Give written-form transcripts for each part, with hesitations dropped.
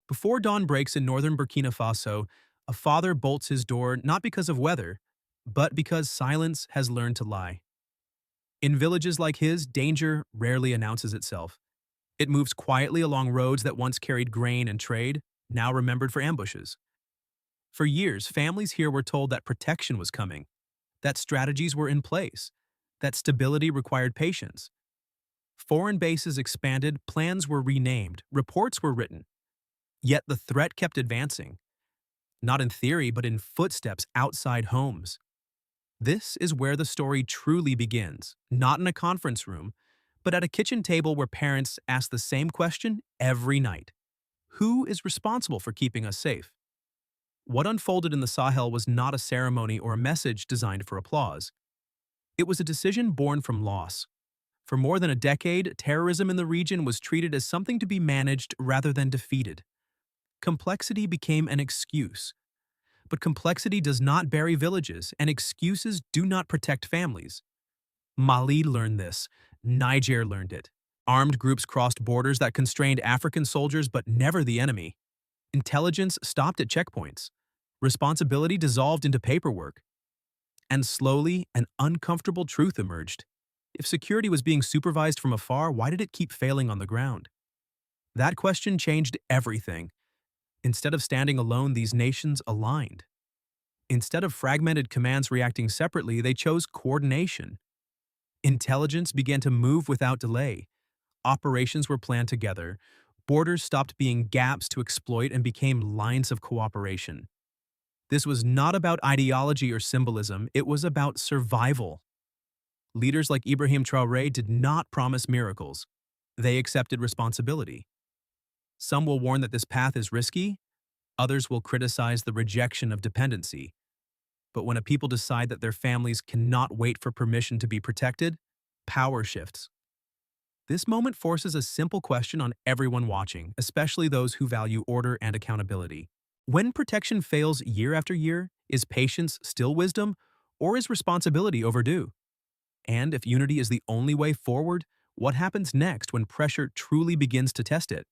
Before dawn breaks in northern Burkina Faso, a father bolts his door not because of weather, but because silence has learned to lie. In villages like his, danger rarely announces itself. It moves quietly along roads that once carried grain and trade, now remembered for ambushes. For years, families here were told that protection was coming, that strategies were in place, that stability required patience. Foreign bases expanded, plans were renamed, reports were written. Yet the threat kept advancing, not in theory, but in footsteps outside homes. This is where the story truly begins, not in a conference room, but at a kitchen table where parents ask the same question every night. Who is responsible for keeping us safe? What unfolded in the Sahel was not a ceremony or a message designed for applause. It was a decision born from loss. For more than a decade, terrorism in the region was treated as something to be managed rather than defeated. Complexity became an excuse. But complexity does not bury villages, and excuses do not protect families. Mali learned this. Niger learned it. Armed groups crossed borders that constrained African soldiers but never the enemy. Intelligence stopped at checkpoints. Responsibility dissolved into paperwork. And slowly, an uncomfortable truth emerged. If security was being supervised from afar, why did it keep failing on the ground? That question changed everything. Instead of standing alone, these nations aligned. Instead of fragmented commands reacting separately, they chose coordination. Intelligence began to move without delay. Operations were planned together. Borders stopped being gaps to exploit and became lines of cooperation. This was not about ideology or symbolism, it was about survival. Leaders like Ibrahim Traoré did not promise miracles. They accepted responsibility. Some will warn that this path is risky, others will criticize the rejection of dependency. But when a people decide that their families cannot wait for permission to be protected, power shifts. This moment forces a simple question on everyone watching, especially those who value order and accountability. When protection fails year after year, is patience still wisdom, or is responsibility overdue? And if unity is the only way forward, what happens next when pressure truly begins to test it?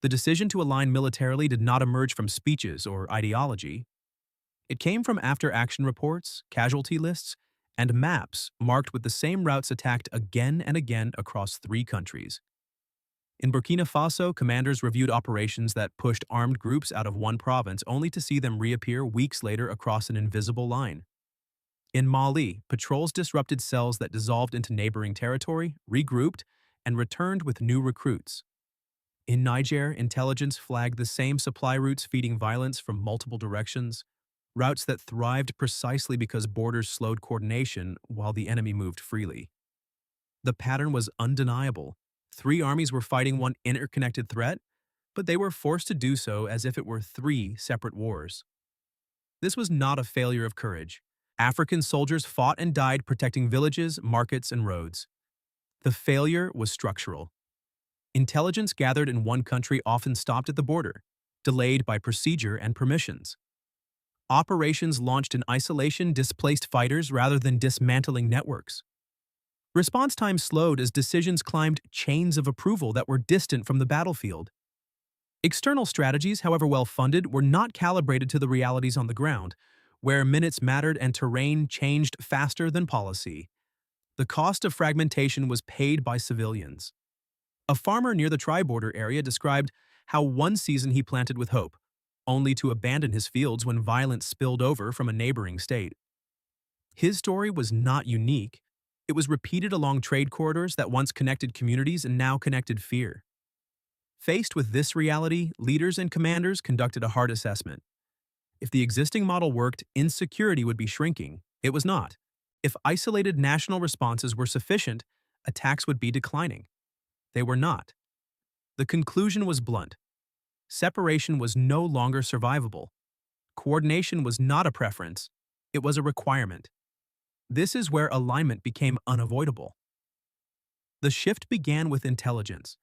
The decision to align militarily did not emerge from speeches or ideology. It came from after-action reports, casualty lists, and maps marked with the same routes attacked again and again across 3 countries. In Burkina Faso, commanders reviewed operations that pushed armed groups out of one province only to see them reappear weeks later across an invisible line. In Mali, patrols disrupted cells that dissolved into neighboring territory, regrouped, and returned with new recruits. In Niger, intelligence flagged the same supply routes feeding violence from multiple directions, routes that thrived precisely because borders slowed coordination while the enemy moved freely. The pattern was undeniable. 3 armies were fighting one interconnected threat, but they were forced to do so as if it were 3 separate wars. This was not a failure of courage. African soldiers fought and died protecting villages, markets, and roads. The failure was structural. Intelligence gathered in one country often stopped at the border, delayed by procedure and permissions. Operations launched in isolation displaced fighters rather than dismantling networks. Response time slowed as decisions climbed chains of approval that were distant from the battlefield. External strategies, however well-funded, were not calibrated to the realities on the ground, where minutes mattered and terrain changed faster than policy. The cost of fragmentation was paid by civilians. A farmer near the tri-border area described how one season he planted with hope, only to abandon his fields when violence spilled over from a neighboring state. His story was not unique. It was repeated along trade corridors that once connected communities and now connected fear. Faced with this reality, leaders and commanders conducted a hard assessment. If the existing model worked, insecurity would be shrinking. It was not. If isolated national responses were sufficient, attacks would be declining. They were not. The conclusion was blunt. Separation was no longer survivable. Coordination was not a preference, it was a requirement. This is where alignment became unavoidable. The shift began with intelligence.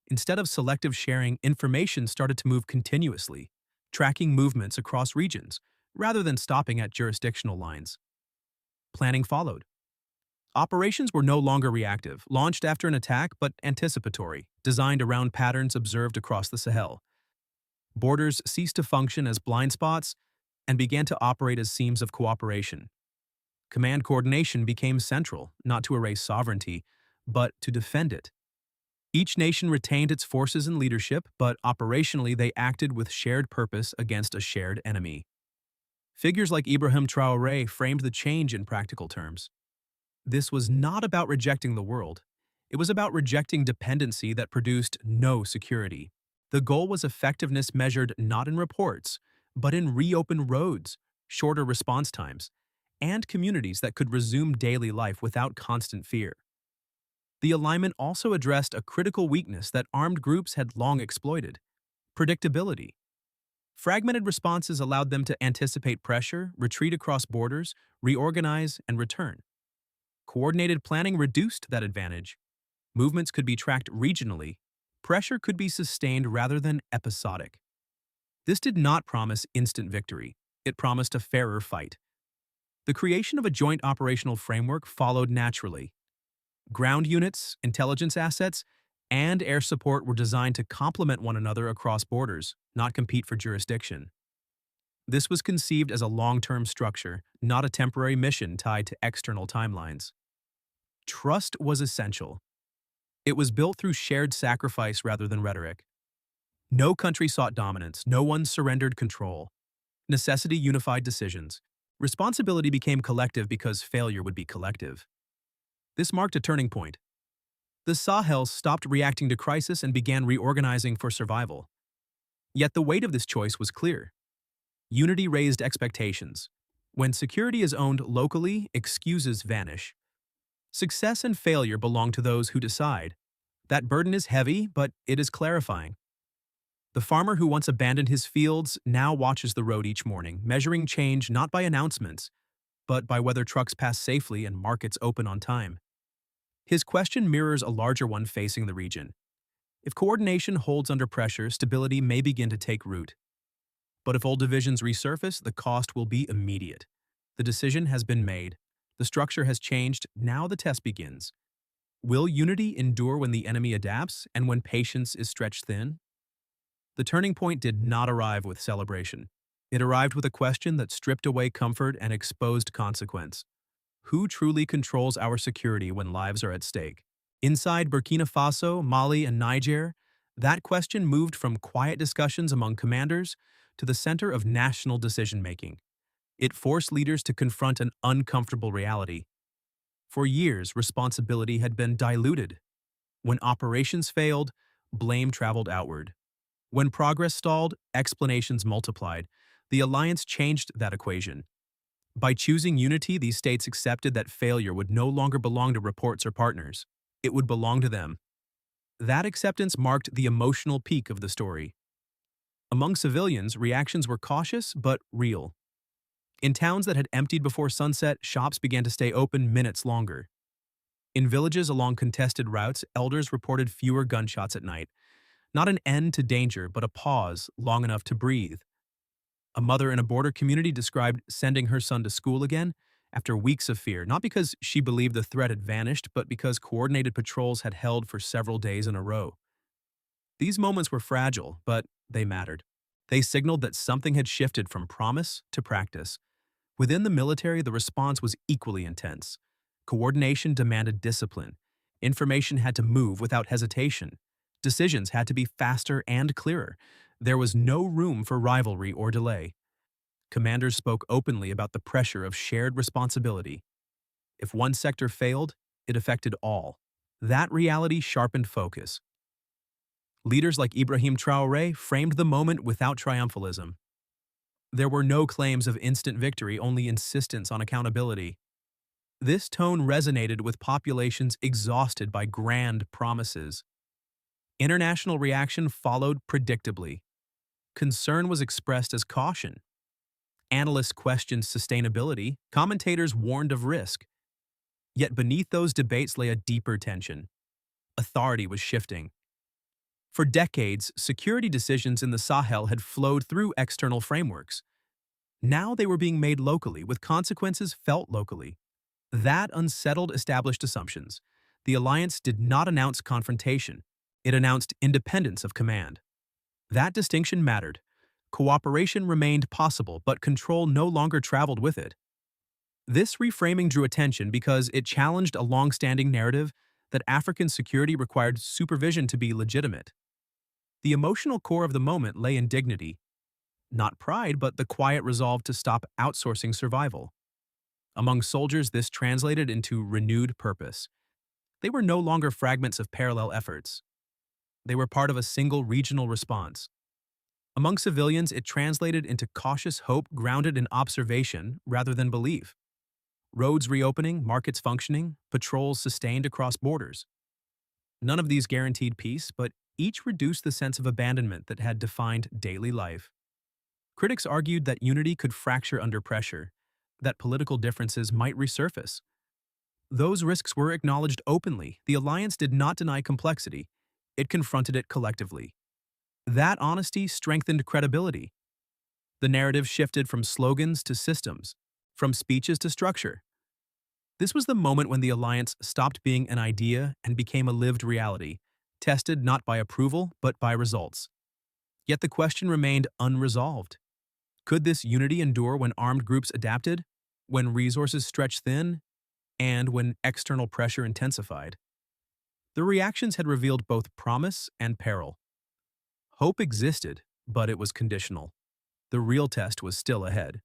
Instead of selective sharing, information started to move continuously, tracking movements across regions, rather than stopping at jurisdictional lines. Planning followed. Operations were no longer reactive, launched after an attack but anticipatory, designed around patterns observed across the Sahel. Borders ceased to function as blind spots and began to operate as seams of cooperation. Command coordination became central, not to erase sovereignty, but to defend it. Each nation retained its forces and leadership, but operationally they acted with shared purpose against a shared enemy. Figures like Ibrahim Traoré framed the change in practical terms. This was not about rejecting the world. It was about rejecting dependency that produced no security. The goal was effectiveness measured not in reports, but in reopened roads, shorter response times, and communities that could resume daily life without constant fear. The alignment also addressed a critical weakness that armed groups had long exploited: predictability. Fragmented responses allowed them to anticipate pressure, retreat across borders, reorganize, and return. Coordinated planning reduced that advantage. Movements could be tracked regionally. Pressure could be sustained rather than episodic. This did not promise instant victory. It promised a fairer fight. The creation of a joint operational framework followed naturally. Ground units, intelligence assets, and air support were designed to complement one another across borders, not compete for jurisdiction. This was conceived as a long-term structure, not a temporary mission tied to external timelines. Trust was essential. It was built through shared sacrifice rather than rhetoric. No country sought dominance, no one surrendered control. Necessity unified decisions. Responsibility became collective because failure would be collective. This marked a turning point. The Sahel stopped reacting to crisis and began reorganizing for survival. Yet the weight of this choice was clear. Unity raised expectations. When security is owned locally, excuses vanish. Success and failure belong to those who decide. That burden is heavy, but it is clarifying. The farmer who once abandoned his fields now watches the road each morning, measuring change not by announcements, but by whether trucks pass safely and markets open on time. His question mirrors a larger one facing the region. If coordination holds under pressure, stability may begin to take root. But if old divisions resurface, the cost will be immediate. The decision has been made. The structure has changed. Now the test begins. Will unity endure when the enemy adapts and when patience is stretched thin? The turning point did not arrive with celebration. It arrived with a question that stripped away comfort and exposed consequence. Who truly controls our security when lives are at stake? Inside Burkina Faso, Mali, and Niger, that question moved from quiet discussions among commanders to the center of national decision-making. It forced leaders to confront an uncomfortable reality. For years, responsibility had been diluted. When operations failed, blame traveled outward. When progress stalled, explanations multiplied. The alliance changed that equation. By choosing unity, these states accepted that failure would no longer belong to reports or partners. It would belong to them. That acceptance marked the emotional peak of the story. Among civilians, reactions were cautious but real. In towns that had emptied before sunset, shops began to stay open minutes longer. In villages along contested routes, elders reported fewer gunshots at night. Not an end to danger, but a pause long enough to breathe. A mother in a border community described sending her son to school again after weeks of fear, not because she believed the threat had vanished, but because coordinated patrols had held for several days in a row. These moments were fragile, but they mattered. They signaled that something had shifted from promise to practice. Within the military, the response was equally intense. Coordination demanded discipline. Information had to move without hesitation. Decisions had to be faster and clearer. There was no room for rivalry or delay. Commanders spoke openly about the pressure of shared responsibility. If one sector failed, it affected all. That reality sharpened focus. Leaders like Ibrahim Traoré framed the moment without triumphalism. There were no claims of instant victory, only insistence on accountability. This tone resonated with populations exhausted by grand promises. International reaction followed predictably. Concern was expressed as caution. Analysts questioned sustainability, commentators warned of risk. Yet beneath those debates lay a deeper tension. Authority was shifting. For decades, security decisions in the Sahel had flowed through external frameworks. Now they were being made locally, with consequences felt locally. That unsettled established assumptions. The alliance did not announce confrontation. It announced independence of command. That distinction mattered. Cooperation remained possible, but control no longer traveled with it. This reframing drew attention because it challenged a long-standing narrative that African security required supervision to be legitimate. The emotional core of the moment lay in dignity, not pride, but the quiet resolve to stop outsourcing survival. Among soldiers, this translated into renewed purpose. They were no longer fragments of parallel efforts. They were part of a single regional response. Among civilians, it translated into cautious hope grounded in observation rather than belief. Roads reopening, markets functioning, patrols sustained across borders. None of these guaranteed peace, but each reduced the sense of abandonment that had defined daily life. Critics argued that unity could fracture under pressure, that political differences might resurface. Those risks were acknowledged openly. The alliance did not deny complexity. It confronted it collectively. That honesty strengthened credibility. The narrative shifted from slogans to systems, from speeches to structure. This was the moment when the alliance stopped being an idea and became a lived reality, tested not by approval but by results. Yet the question remained unresolved. Could this unity endure when armed groups adapted, when resources stretched thin, and when external pressure intensified? The reactions had revealed both promise and peril. Hope existed, but it was conditional. The real test was still ahead.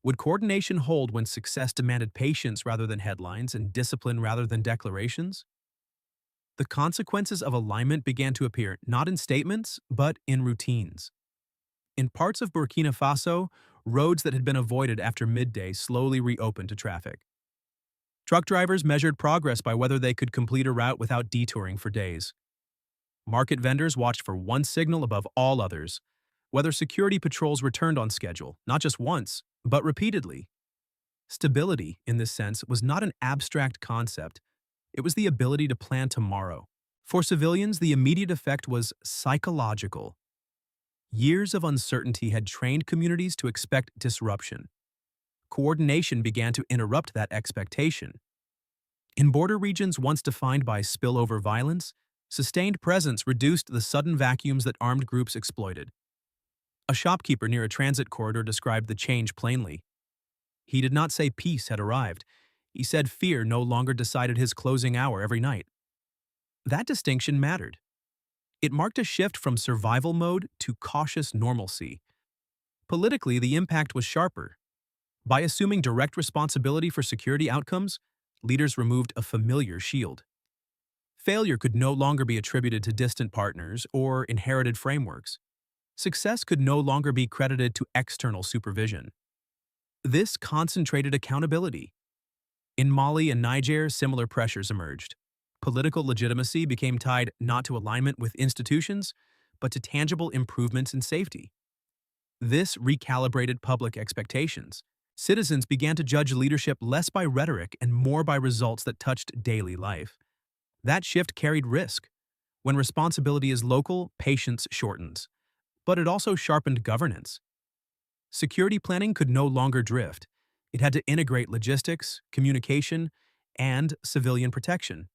Would coordination hold when success demanded patience rather than headlines and discipline rather than declarations? The consequences of alignment began to appear not in statements, but in routines. In parts of Burkina Faso, roads that had been avoided after midday slowly reopened to traffic. Truck drivers measured progress by whether they could complete a route without detouring for days. Market vendors watched for one signal above all others, whether security patrols returned on schedule, not just once, but repeatedly. Stability, in this sense, was not an abstract concept. It was the ability to plan tomorrow. For civilians, the immediate effect was psychological. Years of uncertainty had trained communities to expect disruption. Coordination began to interrupt that expectation. In border regions once defined by spillover violence, sustained presence reduced the sudden vacuums that armed groups exploited. A shopkeeper near a transit corridor described the change plainly. He did not say peace had arrived. He said fear no longer decided his closing hour every night. That distinction mattered. It marked a shift from survival mode to cautious normalcy. Politically, the impact was sharper. By assuming direct responsibility for security outcomes, leaders removed a familiar shield. Failure could no longer be attributed to distant partners or inherited frameworks. Success could no longer be credited to external supervision. This concentrated accountability. In Mali and Niger, similar pressures emerged. Political legitimacy became tied not to alignment with institutions, but to tangible improvements in safety. This recalibrated public expectations. Citizens began to judge leadership less by rhetoric and more by results that touched daily life. That shift carried risk. When responsibility is local, patience shortens. But it also sharpened governance. Security planning could no longer drift. It had to integrate logistics, communication, and civilian protection.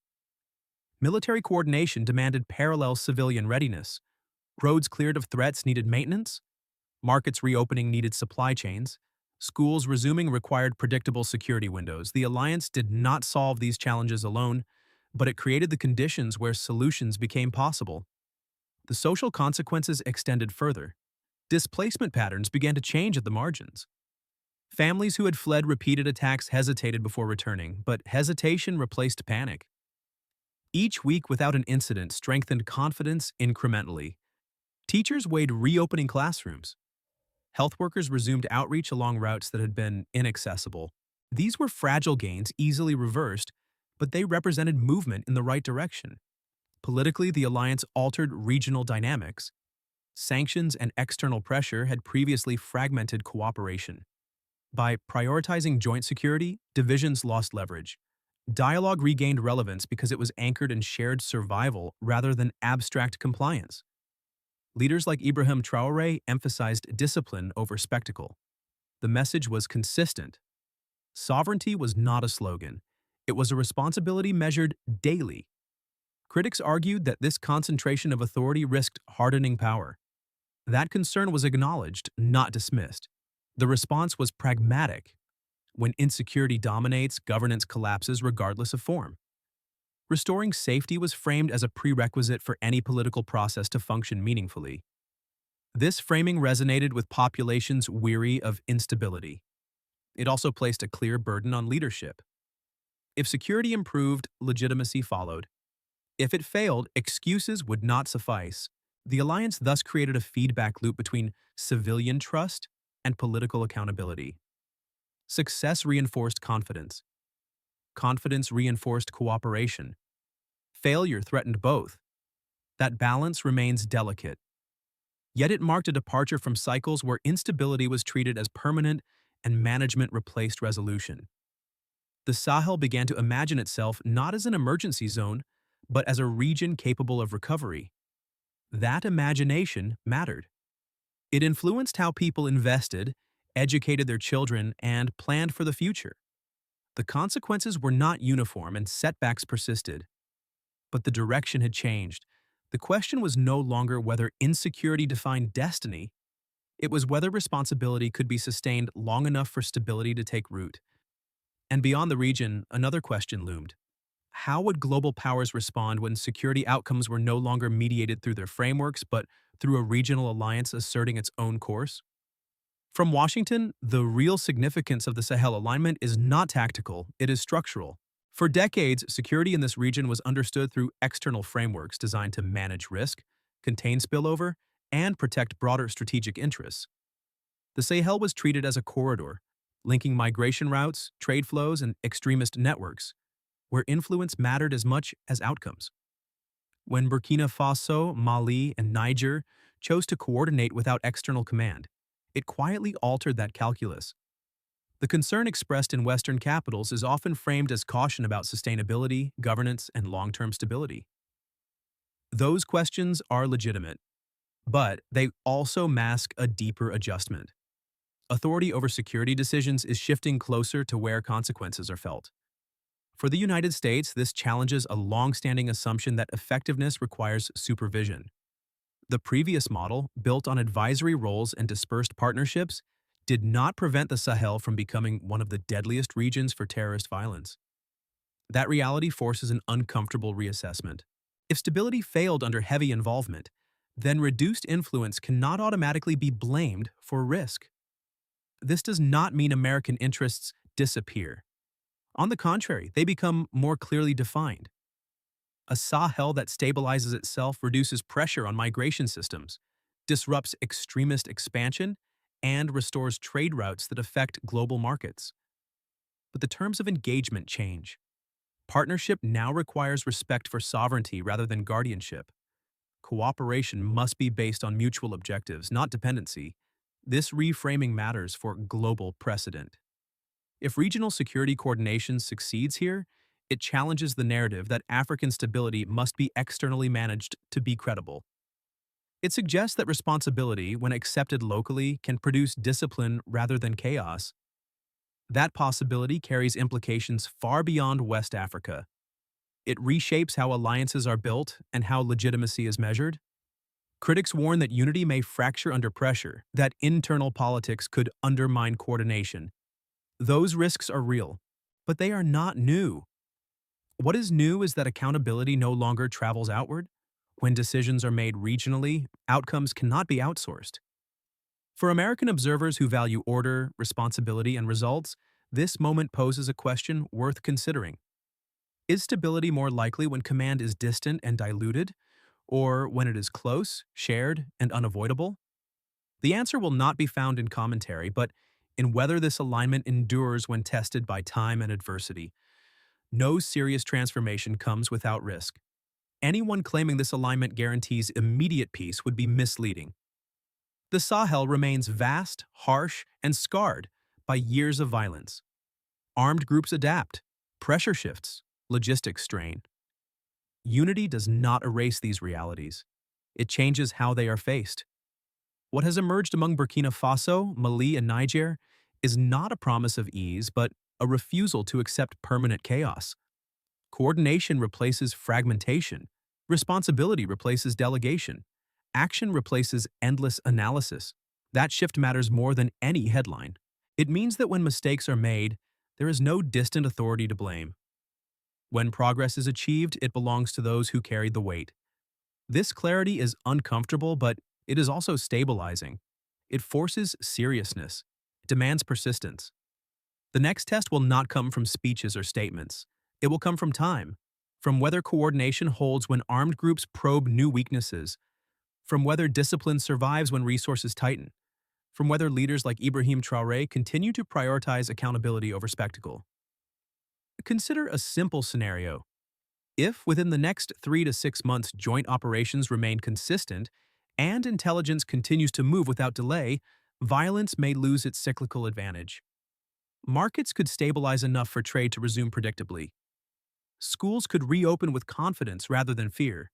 Military coordination demanded parallel civilian readiness. Roads cleared of threats needed maintenance. Markets reopening needed supply chains. Schools resuming required predictable security windows. The alliance did not solve these challenges alone, but it created the conditions where solutions became possible. The social consequences extended further. Displacement patterns began to change at the margins. Families who had fled repeated attacks hesitated before returning, but hesitation replaced panic. Each week without an incident strengthened confidence incrementally. Teachers weighed reopening classrooms. Health workers resumed outreach along routes that had been inaccessible. These were fragile gains easily reversed, but they represented movement in the right direction. Politically, the alliance altered regional dynamics. Sanctions and external pressure had previously fragmented cooperation. By prioritizing joint security, divisions lost leverage. Dialogue regained relevance because it was anchored in shared survival rather than abstract compliance. Leaders like Ibrahim Traoré emphasized discipline over spectacle. The message was consistent. Sovereignty was not a slogan. It was a responsibility measured daily. Critics argued that this concentration of authority risked hardening power. That concern was acknowledged, not dismissed. The response was pragmatic. When insecurity dominates, governance collapses regardless of form. Restoring safety was framed as a prerequisite for any political process to function meaningfully. This framing resonated with populations weary of instability. It also placed a clear burden on leadership. If security improved, legitimacy followed. If it failed, excuses would not suffice. The alliance thus created a feedback loop between civilian trust and political accountability. Success reinforced confidence. Confidence reinforced cooperation. Failure threatened both. That balance remains delicate. Yet it marked a departure from cycles where instability was treated as permanent and management replaced resolution. The Sahel began to imagine itself not as an emergency zone, but as a region capable of recovery. That imagination mattered. It influenced how people invested, educated their children, and planned for the future. The consequences were not uniform and setbacks persisted. But the direction had changed. The question was no longer whether insecurity defined destiny, it was whether responsibility could be sustained long enough for stability to take root. And beyond the region, another question loomed. How would global powers respond when security outcomes were no longer mediated through their frameworks, but through a regional alliance asserting its own course? From Washington, the real significance of the Sahel alignment is not tactical, it is structural. For decades, security in this region was understood through external frameworks designed to manage risk, contain spillover, and protect broader strategic interests. The Sahel was treated as a corridor, linking migration routes, trade flows, and extremist networks, where influence mattered as much as outcomes. When Burkina Faso, Mali, and Niger chose to coordinate without external command, it quietly altered that calculus. The concern expressed in Western capitals is often framed as caution about sustainability, governance, and long-term stability. Those questions are legitimate, but they also mask a deeper adjustment. Authority over security decisions is shifting closer to where consequences are felt. For the United States, this challenges a long-standing assumption that effectiveness requires supervision. The previous model, built on advisory roles and dispersed partnerships, did not prevent the Sahel from becoming one of the deadliest regions for terrorist violence. That reality forces an uncomfortable reassessment. If stability failed under heavy involvement, then reduced influence cannot automatically be blamed for risk. This does not mean American interests disappear. On the contrary, they become more clearly defined. A Sahel that stabilizes itself reduces pressure on migration systems, disrupts extremist expansion, and restores trade routes that affect global markets. But the terms of engagement change. Partnership now requires respect for sovereignty rather than guardianship. Cooperation must be based on mutual objectives, not dependency. This reframing matters for global precedent. If regional security coordination succeeds here, it challenges the narrative that African stability must be externally managed to be credible. It suggests that responsibility, when accepted locally, can produce discipline rather than chaos. That possibility carries implications far beyond West Africa. It reshapes how alliances are built and how legitimacy is measured. Critics warn that unity may fracture under pressure, that internal politics could undermine coordination. Those risks are real, but they are not new. What is new is that accountability no longer travels outward. When decisions are made regionally, outcomes cannot be outsourced. For American observers who value order, responsibility, and results, this moment poses a question worth considering. Is stability more likely when command is distant and diluted, or when it is close, shared, and unavoidable? The answer will not be found in commentary, but in whether this alignment endures when tested by time and adversity. No serious transformation comes without risk. Anyone claiming this alignment guarantees immediate peace would be misleading. The Sahel remains vast, harsh, and scarred by years of violence. Armed groups adapt, pressure shifts, logistics strain. Unity does not erase these realities. It changes how they are faced. What has emerged among Burkina Faso, Mali, and Niger is not a promise of ease, but a refusal to accept permanent chaos. Coordination replaces fragmentation. Responsibility replaces delegation. Action replaces endless analysis. That shift matters more than any headline. It means that when mistakes are made, there is no distant authority to blame. When progress is achieved, it belongs to those who carried the weight. This clarity is uncomfortable, but it is also stabilizing. It forces seriousness. It demands persistence. The next test will not come from speeches or statements. It will come from time, from whether coordination holds when armed groups probe new weaknesses, from whether discipline survives when resources tighten, from whether leaders like Ibrahim Traoré continue to prioritize accountability over spectacle. Consider a simple scenario. If, within the next 3 to 6 months, joint operations remain consistent and intelligence continues to move without delay, violence may lose its cyclical advantage. Markets could stabilize enough for trade to resume predictably. Schools could reopen with confidence rather than fear.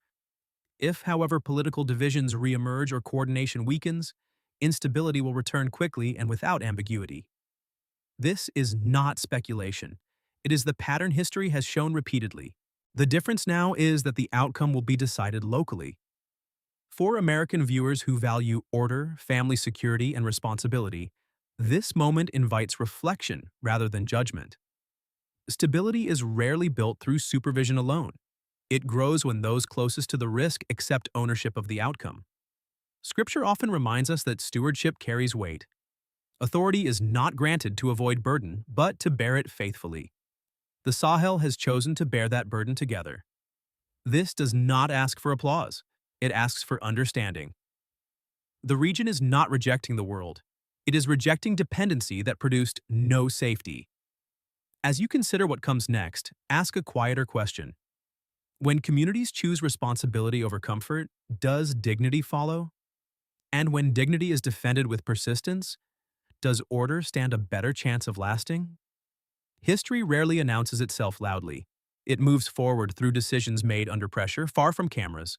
If, however, political divisions reemerge or coordination weakens, instability will return quickly and without ambiguity. This is not speculation. It is the pattern history has shown repeatedly. The difference now is that the outcome will be decided locally. For American viewers who value order, family security, and responsibility, this moment invites reflection rather than judgment. Stability is rarely built through supervision alone. It grows when those closest to the risk accept ownership of the outcome. Scripture often reminds us that stewardship carries weight. Authority is not granted to avoid burden, but to bear it faithfully. The Sahel has chosen to bear that burden together. This does not ask for applause. It asks for understanding. The region is not rejecting the world. It is rejecting dependency that produced no safety. As you consider what comes next, ask a quieter question. When communities choose responsibility over comfort, does dignity follow? And when dignity is defended with persistence, does order stand a better chance of lasting? History rarely announces itself loudly. It moves forward through decisions made under pressure, far from cameras.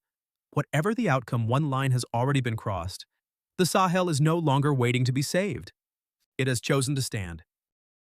Whatever the outcome, one line has already been crossed. The Sahel is no longer waiting to be saved. It has chosen to stand.